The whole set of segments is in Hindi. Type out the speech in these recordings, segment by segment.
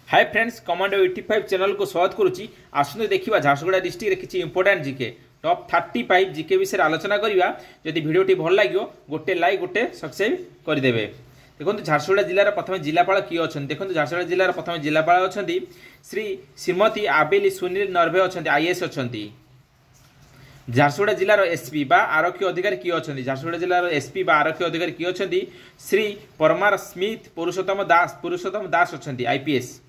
हाय फ्रेंड्स, कमांडो 85 चैनल को स्वागत करुच्ची। आसतु देखा झारसुगुड़ा डिस्ट्रिक्ट किसी इंपोर्टाट जिके टॉप 35 जिके विषय आलोचना करवा। जदि भिडियोटी भल लगे गोटे लाइक गोटे सब्सक्राइब करदे। देखो झारसुगुड़ा जिलार प्रथम जिलापाल किए अच्छा। देखो झारसुगुड़ा जिलार प्रथम जिलापाल अच्छा श्री श्रीमती आबिली सुनील नर्भे अच्छा, आईएएस अच्छा। झारसुगुड़ा जिलार एसपी बा आरक्षी अधिकारी किए अच्छा। झारसुगुड़ा जिलार एसपी बा आरक्षी अधिकारी किए अच्छा श्री परमार स्मिथ पुरुषोत्तम दास अच्छा, आईपीएस।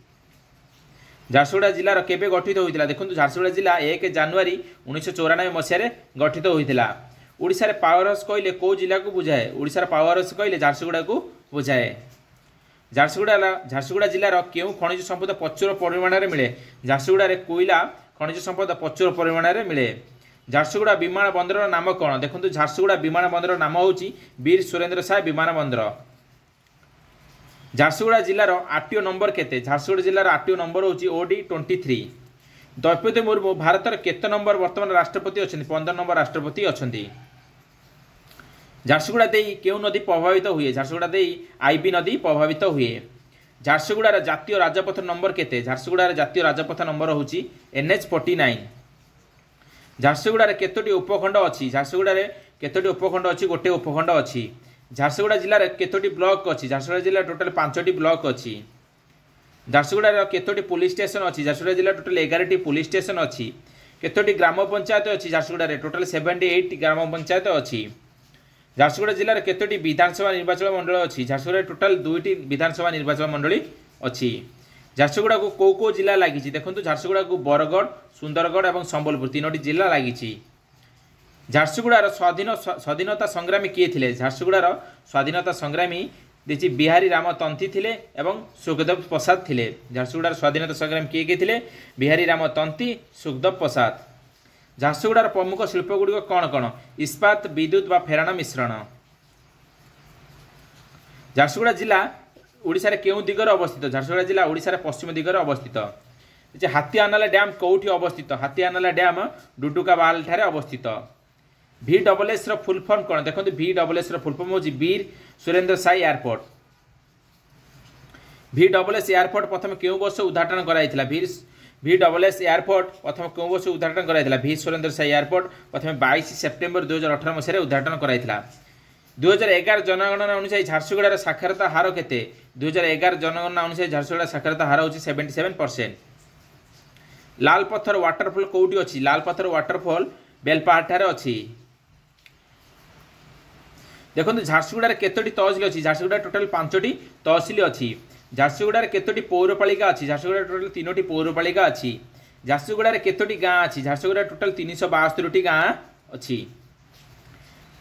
झारसुगुड़ा जिलार केबे गठित होता। देखो झारसुगुड़ा जिला 1 जनवरी 1994 मसीह गठित होता। ओडिशा पावर हाउस कहले कौ जिला को बुझाए? ओडिशा पावर हाउस कहले झारसुगुड़ा को बुझाए। झारसुगुड़ा जिलार केउ खनिज संपद प्रचुर परिमाण में मिले? झारसुगुड़ा कोईला खनिज संपद प्रचुर परिमाण में मिले। झारसुगुड़ा विमान बंदर नाम कौन? देखो झारसुगुड़ा विमान बंदर नाम हूँ वीर सुरेंद्र साय विमान बंदर। झारसुगुड़ा जिलार आरटीओ नंबर केते? झारसुगुड़ा जिलार आरटीओ नंबर हूँ OD 23। द्रौपदी मुर्मू भारतर केते नंबर वर्तमान राष्ट्रपति अच्छा? 15 नंबर राष्ट्रपति अच्छा। झारसुगुड़ा दे क्यों नदी प्रभावित हुए? झारसुगुड़ा दे आईबी नदी प्रभावित हुए। झारसुगुड़ार जातीय राजपथ नंबर केते? झारसुगुड़ार जातीय राजपथ नंबर हूँ NH 49। झारसुगुड़ार केतोटी उपखंड अच्छी? झारसुगुड़ार केतोटी उपखंड अच्छी? गोटे उपखंड अच्छी। झारसुगुड़ा जिलार केतोटी ब्लॉक अच्छी? झारसुगुड़ा जिला टोटाल 5टी ब्लॉक अच्छी। झारसुगुड़ा केतोटी पुलिस स्टेशन अच्छी? झारसुगुड़ा जिला टोटाल 11टी पुलिस स्टेशन अच्छी। केतोटी ग्राम पंचायत अच्छी? झारसुगुड़ा टोटाल 78 ग्राम पंचायत अच्छी। झारसुगुड़ा जिलार केतोटी विधानसभा निर्वाचन मंडल अच्छी? झारसुगुड़ा टोटाल 2टी विधानसभा निर्वाचन मंडली अच्छी। झारसुगुड़ा को कौ जिला लगी? देखो झारसुगुड़ा को बरगढ़, सुंदरगढ़ और संबलपुर 3टी जिला लगी। झारसुगुड़ार स्वाधीनता संग्रामी किए थे? झारसुगुड़ार स्वाधीनता संग्रामी देखिए बिहारी राम तंती थे एवं सुखदेव प्रसाद थे। झारसुगुड़ार स्वाधीनता संग्रामी किए थे? बिहारी राम तंती, सुखदेव प्रसाद। झारसुगुड़ार प्रमुख शिल्प गुड़िक कौन कौन? इस्पात, विद्युत व फेराण मिश्रण। झारसुगुड़ा जिला ओडिशा रे केउं दिगरे अवस्थित? झारसुगुड़ा जिला ओडिशा रे पश्चिम दिगरे अवस्थित। हाथीआनाला डैम कौटी अवस्थित? हाथीआनाला डैम डुडुकाबाल ठारे अवस्थित। VSS फुल फॉर्म कौन? देखो VSS फुल फॉर्म हूँ Veer Surendra Sai airport. VSS airport प्रथम क्यों वर्ष उद्घाटन कराइथिला? VSS एयरपोर्ट प्रथम क्यों वर्ष उद्घाटन कराइथिला? वीर सुरेंद्र साई एयरपोर्ट प्रथम 22 सेप्टेम्बर 2018 मसीह उद्घाटन कराइथिला। 2011 जनगणना अनुसार झारसुगुड़ार साक्षरता हार केते? 2011 जनगणना अनुसार झारसुगुड़ा साक्षरता हार हूँ 77%। लाल पत्थर वाटरफॉल कौटी अच्छी? लाल पत्थर वाटरफॉल बेलपाहाड़ ठारे अच्छी। देखो झारसुगुड़ा केतोटी तहसिल अच्छी? झारसुगुड़ा टोटाल 5टी तहसिल अच्छी। झारसुगुड़ा केतोटी पौरपालिका अच्छी? झारसुगुड़ा टोटाल 3टी पौरपालिका अच्छी। झारसुगुड़ा केतोटी गाँ अच्छी? झारसुगुड़ा टोटाल 372टी गाँ अच्छी।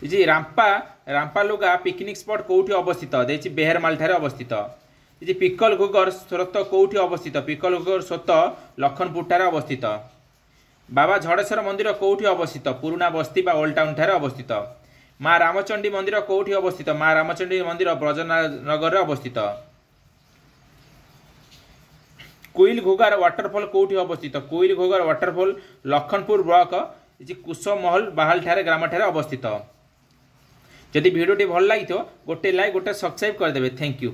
जी रामपा लुगा पिकनिक स्पॉट कौटी अवस्थित? देखिए बेहरमाल ठारे अवस्थित। जी पिकल घुगर स्रोत कौटी अवस्थित? पिकल घुगर स्रोत लखनपुर ठारे अवस्थित। बाबा झड़ेश्वर मंदिर कौटी अवस्थित? पुराना बस्ती बा ओल्ड टाउन ठारे अवस्थित। माँ रामचंडी मंदिर कौटी अवस्थित? माँ रामचंडी मंदिर ब्रजनगर अवस्थित। कोइल घोगार वाटरफॉल कौटी अवस्थित? Coil घोगार waterfall Lakhanpur block कुशमहल Bahal ठारे ग्राम ठारे अवस्थित। जदि भिडियोटी भल लगी गोटे लाइक गोटे सब्सक्राइब करदे। Thank you.